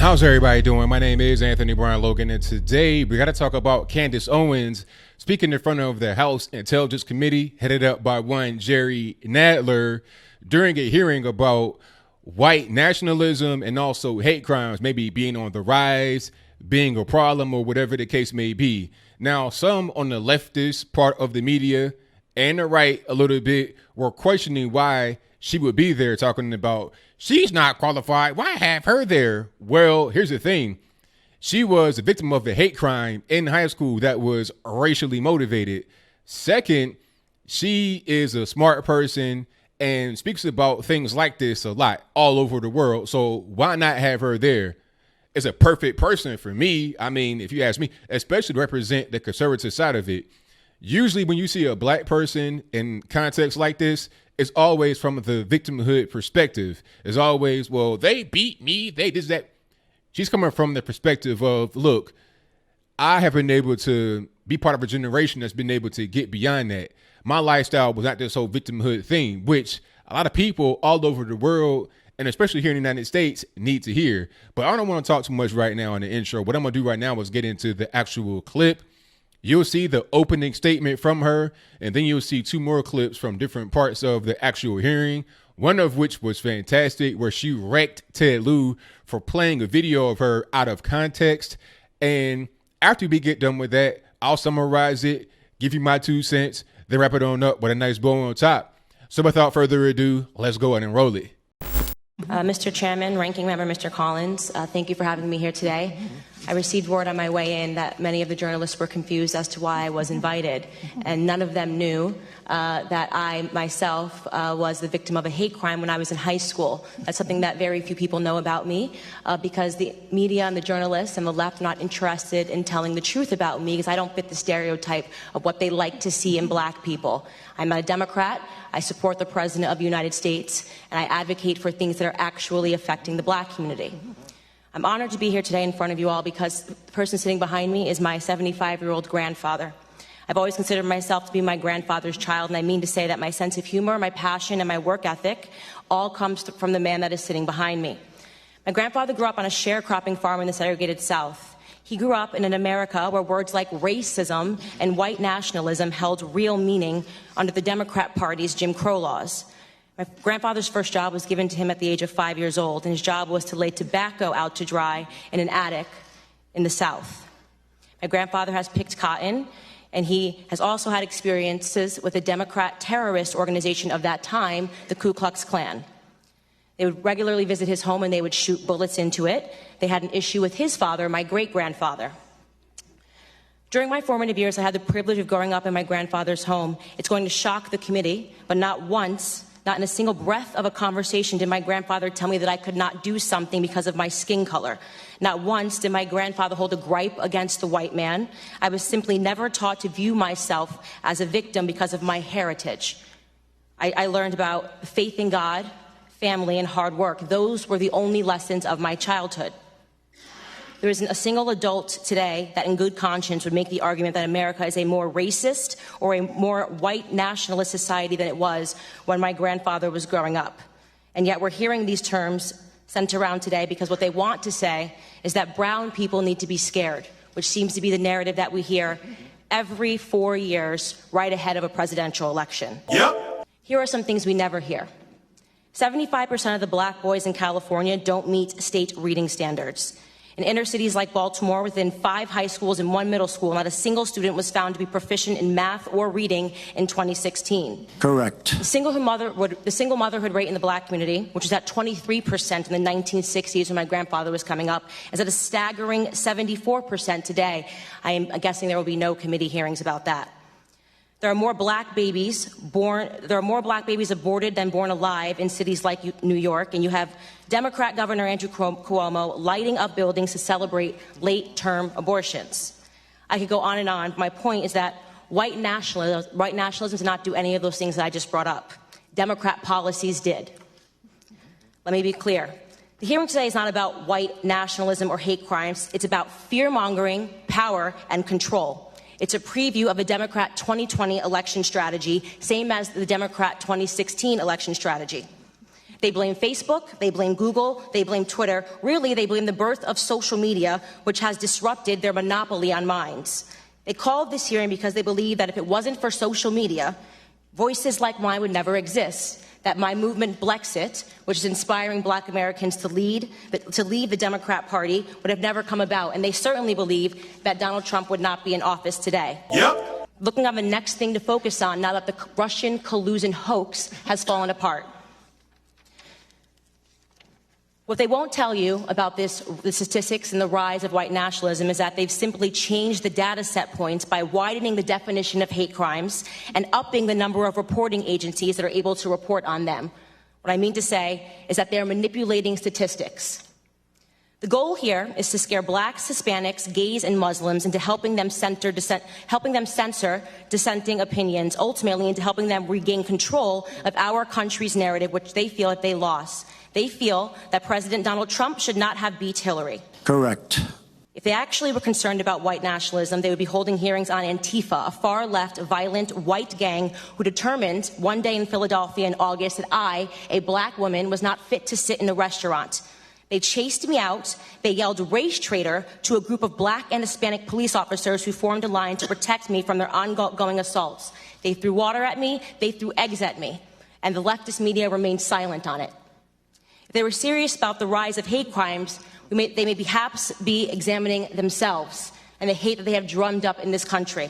How's everybody doing? My name is Anthony Brian Logan, and today we got to talk about Candace Owens speaking in front of the House Intelligence Committee headed up by one Jerry Nadler during a hearing about white nationalism and also hate crimes maybe being on the rise, being a problem, or whatever the case may be. Now, some on the leftist part of the media and the right a little bit were questioning why she would be there talking about she's not qualified. Why have her there? Well, here's the thing. She was a victim of a hate crime in high school that was racially motivated. Second, she is a smart person and speaks about things like this a lot all over the world. So why not have her there? It's a perfect person for me. I mean, if you ask me, especially to represent the conservative side of it. Usually when you see a black person in context like this, it's always from the victimhood perspective. It's always, well, they beat me. They did that. She's coming from the perspective of, look, I have been able to be part of a generation that's been able to get beyond that. My lifestyle was not this whole victimhood thing, which a lot of people all over the world, and especially here in the United States, need to hear. But I don't want to talk too much right now in the intro. What I'm going to do right now is get into the actual clip. You'll see the opening statement from her, and then you'll see two more clips from different parts of the actual hearing, one of which was fantastic, where she wrecked Ted Lieu for playing a video of her out of context. And after we get done with that, I'll summarize it, give you my 2 cents, then wrap it on up with a nice bow on top. So without further ado, let's go ahead and roll it. Mr. Chairman, Ranking Member Mr. Collins, thank you for having me here today. I received word on my way in that many of the journalists were confused as to why I was invited, and none of them knew that I myself was the victim of a hate crime when I was in high school. That's something that very few people know about me because the media and the journalists and the left are not interested in telling the truth about me because I don't fit the stereotype of what they like to see in black people. I'm a Democrat. I support the President of the United States, and I advocate for things that are actually affecting the black community. I'm honored to be here today in front of you all because the person sitting behind me is my 75-year-old grandfather. I've always considered myself to be my grandfather's child, and I mean to say that my sense of humor, my passion, and my work ethic all comes from the man that is sitting behind me. My grandfather grew up on a sharecropping farm in the segregated South. He grew up in an America where words like racism and white nationalism held real meaning under the Democrat Party's Jim Crow laws. My grandfather's first job was given to him at the age of 5 years old, and his job was to lay tobacco out to dry in an attic in the South. My grandfather has picked cotton, and he has also had experiences with a Democrat terrorist organization of that time, the Ku Klux Klan. They would regularly visit his home and they would shoot bullets into it. They had an issue with his father, my great-grandfather. During my formative years, I had the privilege of growing up in my grandfather's home. It's going to shock the committee, but not once, not in a single breath of a conversation did my grandfather tell me that I could not do something because of my skin color. Not once did my grandfather hold a gripe against the white man. I was simply never taught to view myself as a victim because of my heritage. I learned about faith in God, family, and hard work. Those were the only lessons of my childhood. There isn't a single adult today that in good conscience would make the argument that America is a more racist or a more white nationalist society than it was when my grandfather was growing up. And yet we're hearing these terms sent around today because what they want to say is that brown people need to be scared, which seems to be the narrative that we hear every 4 years right ahead of a presidential election. Yep. Here are some things we never hear. 75% of the black boys in California don't meet state reading standards. In inner cities like Baltimore, within 5 high schools and 1 middle school, not a single student was found to be proficient in math or reading in 2016. Correct. The single motherhood rate in the black community, which was at 23% in the 1960s when my grandfather was coming up, is at a staggering 74% today. I am guessing there will be no committee hearings about that. There are more black babies aborted than born alive in cities like New York, and you have Democrat Governor Andrew Cuomo lighting up buildings to celebrate late-term abortions. I could go on and on. My point is that white nationalism did not do any of those things that I just brought up. Democrat policies did. Let me be clear. The hearing today is not about white nationalism or hate crimes. It's about fear-mongering, power, and control. It's a preview of a Democrat 2020 election strategy, same as the Democrat 2016 election strategy. They blame Facebook, they blame Google, they blame Twitter. Really, they blame the birth of social media, which has disrupted their monopoly on minds. They called this hearing because they believe that if it wasn't for social media, voices like mine would never exist, that my movement Blexit, which is inspiring Black Americans to leave the Democrat Party, would have never come about. And they certainly believe that Donald Trump would not be in office today. Yep. Looking on the next thing to focus on now that the Russian collusion hoax has fallen apart. What they won't tell you about the statistics and the rise of white nationalism is that they've simply changed the data set points by widening the definition of hate crimes and upping the number of reporting agencies that are able to report on them. What I mean to say is that they're manipulating statistics. The goal here is to scare blacks, Hispanics, gays, and Muslims into helping them censor dissenting opinions, ultimately into helping them regain control of our country's narrative, which they feel that they lost. They feel that President Donald Trump should not have beat Hillary. Correct. If they actually were concerned about white nationalism, they would be holding hearings on Antifa, a far-left, violent white gang who determined one day in Philadelphia in August that I, a black woman, was not fit to sit in a restaurant. They chased me out. They yelled race traitor to a group of black and Hispanic police officers who formed a line to protect me from their ongoing assaults. They threw water at me. They threw eggs at me. And the leftist media remained silent on it. If they were serious about the rise of hate crimes, they may perhaps be examining themselves and the hate that they have drummed up in this country.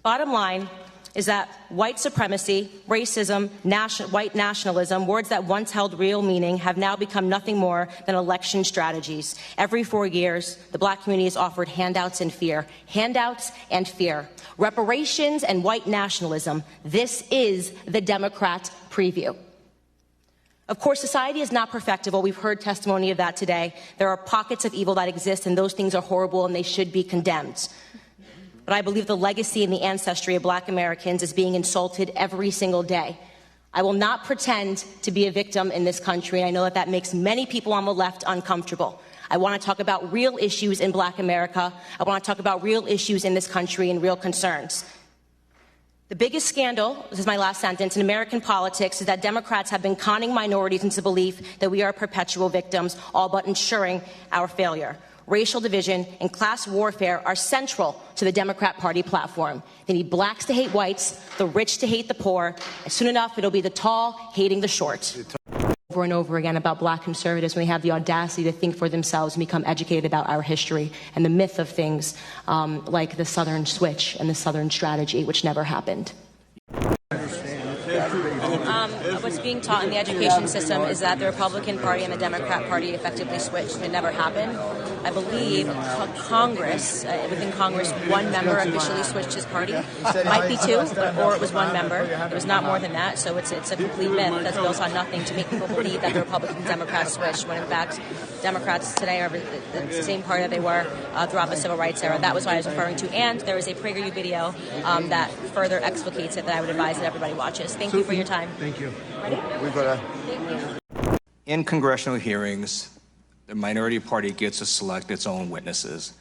Bottom line is that white supremacy, racism, white nationalism, words that once held real meaning, have now become nothing more than election strategies. Every 4 years, the black community is offered handouts and fear. Handouts and fear. Reparations and white nationalism. This is the Democrat preview. Of course, society is not perfectible. We've heard testimony of that today. There are pockets of evil that exist, and those things are horrible, and they should be condemned. But I believe the legacy and the ancestry of black Americans is being insulted every single day. I will not pretend to be a victim in this country, and I know that that makes many people on the left uncomfortable. I want to talk about real issues in black America. I want to talk about real issues in this country and real concerns. The biggest scandal, this is my last sentence, in American politics is that Democrats have been conning minorities into belief that we are perpetual victims, all but ensuring our failure. Racial division and class warfare are central to the Democrat Party platform. They need blacks to hate whites, the rich to hate the poor, and soon enough it'll be the tall hating the short. Over and over again about black conservatives when they have the audacity to think for themselves and become educated about our history and the myth of things like the Southern Switch and the Southern Strategy, which never happened. What's being taught in the education system is that the Republican Party and the Democrat Party effectively switched. It never happened. I believe Congress, within Congress, one member officially switched his party. It might be two, or it was one member. It was not more than that, so it's a complete myth that's built on nothing to make people believe that the Republicans and Democrats switched, when in fact Democrats today are the same party that they were throughout the Civil Rights era. That was what I was referring to, and there is a PragerU video that further explicates it that I would advise that everybody watches. Thank you for your time. Thank you. Ready? Thank you. In congressional hearings, the minority party gets to select its own witnesses.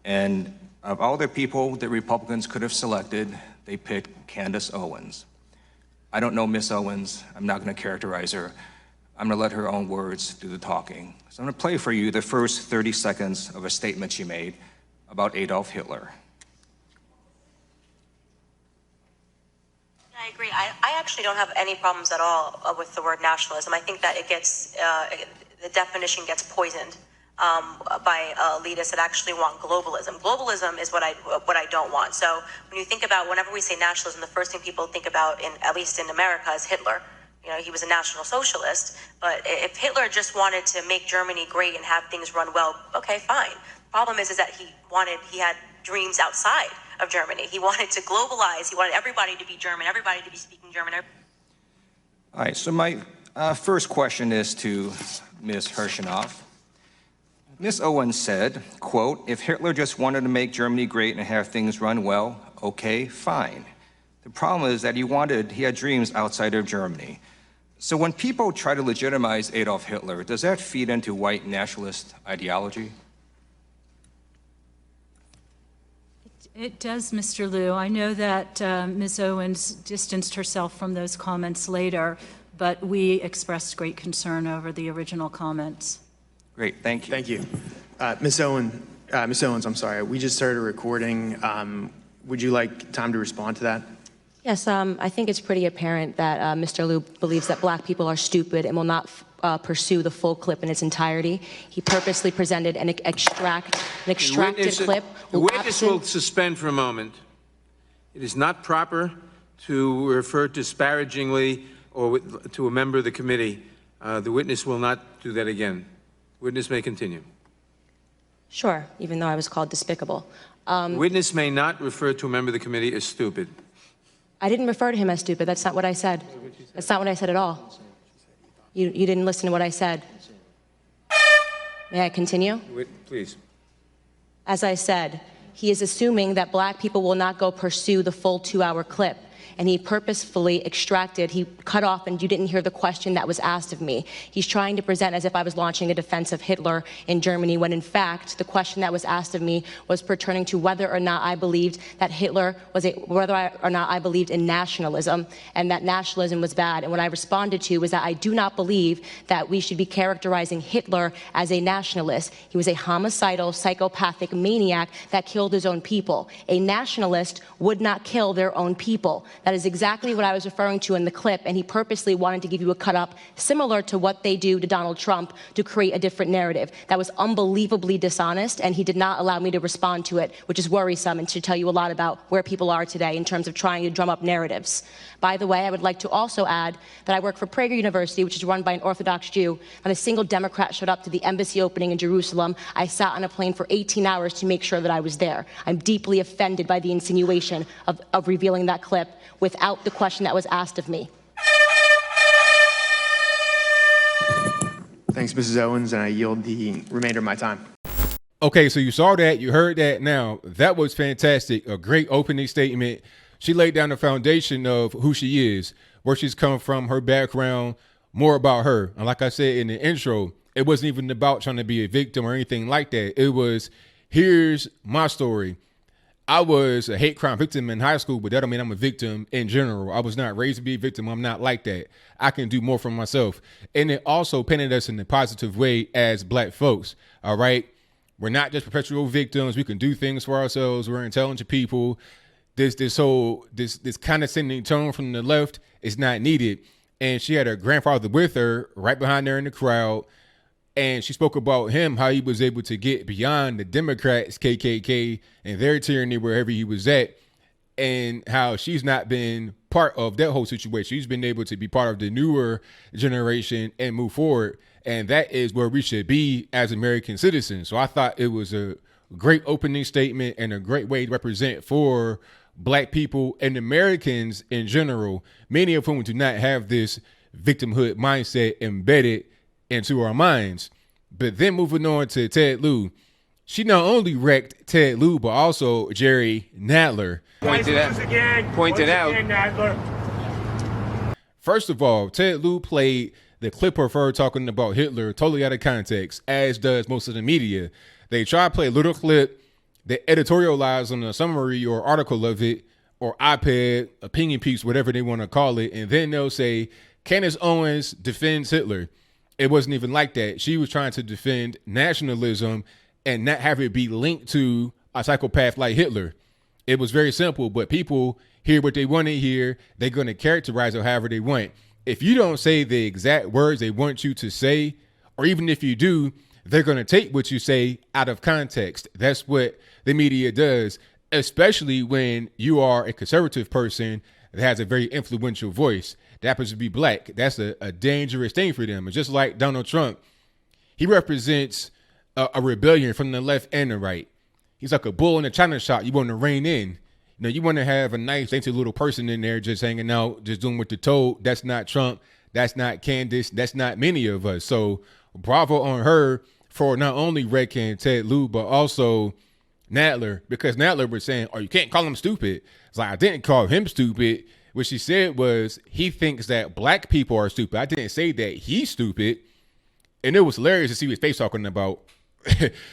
And of all the people that Republicans could have selected, they picked Candace Owens. I don't know Miss Owens. I'm not going to characterize her. I'm going to let her own words do the talking. So I'm going to play for you the first 30 seconds of a statement she made about Adolf Hitler. I agree. I actually don't have any problems at all with the word nationalism. I think that it gets, the definition gets poisoned by elitists that actually want globalism. Globalism is what I don't want. So when you think about, whenever we say nationalism, the first thing people think about, at least in America, is Hitler. You know, he was a National Socialist, but if Hitler just wanted to make Germany great and have things run well, okay, fine. The problem is that he had dreams outside of Germany. He wanted to globalize. He wanted everybody to be German, everybody to be speaking German. All right, so my first question is to Ms. Hirschenoff. Ms. Owens said, quote, if Hitler just wanted to make Germany great and have things run well, okay, fine. The problem is that he had dreams outside of Germany. So when people try to legitimize Adolf Hitler, does that feed into white nationalist ideology? It does, Mr. Lieu. I know that Ms. Owens distanced herself from those comments later, but we expressed great concern over the original comments. Great, thank you. Thank you. Ms. Owens, I'm sorry. We just started a recording. Would you like time to respond to that? Yes, I think it's pretty apparent that Mr. Lieu believes that black people are stupid and will not pursue the full clip in its entirety. He purposely presented an extracted clip. The witness will suspend for a moment. It is not proper to refer disparagingly or to a member of the committee. The witness will not do that again. Witness may continue. Sure, even though I was called despicable. Witness may not refer to a member of the committee as stupid. I didn't refer to him as stupid. That's not what I said. That's not what I said at all. You didn't listen to what I said. May I continue? Please. As I said, he is assuming that black people will not go pursue the full 2-hour clip. And he purposefully he cut off, and you didn't hear the question that was asked of me. He's trying to present as if I was launching a defense of Hitler in Germany, when in fact, the question that was asked of me was pertaining to whether or not I believed that whether or not I believed in nationalism, and that nationalism was bad. And what I responded to was that I do not believe that we should be characterizing Hitler as a nationalist. He was a homicidal, psychopathic maniac that killed his own people. A nationalist would not kill their own people. That is exactly what I was referring to in the clip, and he purposely wanted to give you a cut-up similar to what they do to Donald Trump to create a different narrative. That was unbelievably dishonest, and he did not allow me to respond to it, which is worrisome and should tell you a lot about where people are today in terms of trying to drum up narratives. By the way, I would like to also add that I work for Prager University, which is run by an Orthodox Jew. Not a single Democrat showed up to the embassy opening in Jerusalem. I sat on a plane for 18 hours to make sure that I was there. I'm deeply offended by the insinuation of revealing that clip without the question that was asked of me. Thanks, Mrs. Owens, and I yield the remainder of my time. Okay, so you saw that, you heard that. Now, that was fantastic. A great opening statement. She laid down the foundation of who she is, where she's come from, her background, more about her. And like I said in the intro, it wasn't even about trying to be a victim or anything like that. It was, here's my story. I was a hate crime victim in high school, but that don't mean I'm a victim in general. I was not raised to be a victim. I'm not like that. I can do more for myself. And it also painted us in a positive way as black folks. All right. We're not just perpetual victims. We can do things for ourselves. We're intelligent people. This condescending tone from the left is not needed. And she had her grandfather with her right behind her in the crowd. And she spoke about him, how he was able to get beyond the Democrats, KKK, and their tyranny wherever he was at, and how she's not been part of that whole situation. She's been able to be part of the newer generation and move forward. And that is where we should be as American citizens. So I thought it was a great opening statement and a great way to represent for black people and Americans in general, many of whom do not have this victimhood mindset embedded into our minds. But then moving on to Ted Lieu, she not only wrecked Ted Lieu, but also Jerry Nadler. Pointed out. First of all, Ted Lieu played the clip of her talking about Hitler totally out of context, as does most of the media. They try to play a little clip, they editorialize on a summary or article of it, or op-ed, opinion piece, whatever they want to call it, and then they'll say, Candace Owens defends Hitler. It wasn't even like that. She was trying to defend nationalism and not have it be linked to a psychopath like Hitler. It was very simple, but people hear what they want to hear. They're going to characterize it however they want. If you don't say the exact words they want you to say, or even if you do, they're going to take what you say out of context. That's what the media does, especially when you are a conservative person that has a very influential voice. That happens to be black. That's a dangerous thing for them. It's just like Donald Trump. He represents a rebellion from the left and the right. He's like a bull in a china shop you want to rein in. You know, you want to have a nice, dainty little person in there just hanging out, just doing what they're told. That's not Trump. That's not Candace. That's not many of us. So bravo on her for not only wrecking Ted Lieu, but also Nadler, because Nadler was saying, oh, you can't call him stupid. It's like, I didn't call him stupid. What she said was he thinks that black people are stupid. I didn't say that he's stupid. And it was hilarious to see his face talking about.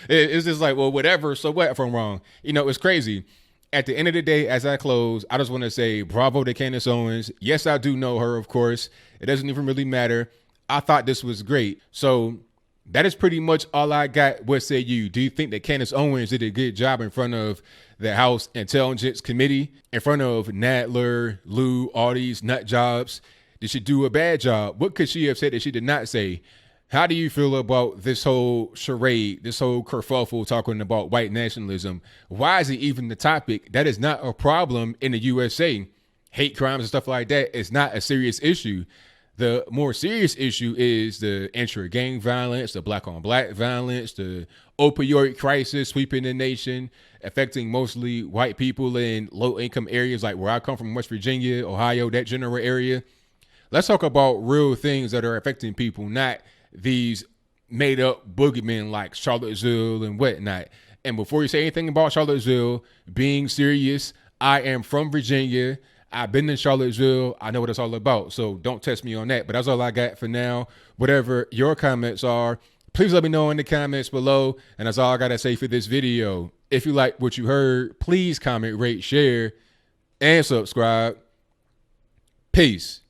It's just like, well, whatever. So what if I'm wrong? You know, it's crazy. At the end of the day, as I close, I just want to say bravo to Candace Owens. Yes, I do know her, of course. It doesn't even really matter. I thought this was great. So that is pretty much all I got. What say you? Do you think that Candace Owens did a good job in front of the House Intelligence Committee, in front of Nadler, Lieu, all these nut jobs? Did she do a bad job? What could she have said that she did not say? How do you feel about this whole charade, this whole kerfuffle talking about white nationalism? Why is it even the topic? That is not a problem in the USA. Hate crimes and stuff like that is not a serious issue. The more serious issue is the intra-gang violence, the black-on-black violence, the opioid crisis sweeping the nation, affecting mostly white people in low-income areas like where I come from, West Virginia, Ohio, that general area. Let's talk about real things that are affecting people, not these made-up boogeymen like Charlottesville and whatnot. And before you say anything about Charlottesville, being serious, I am from Virginia. I've been in Charlottesville. I know what it's all about. So don't test me on that. But that's all I got for now. Whatever your comments are, please let me know in the comments below. And that's all I got to say for this video. If you like what you heard, please comment, rate, share, and subscribe. Peace.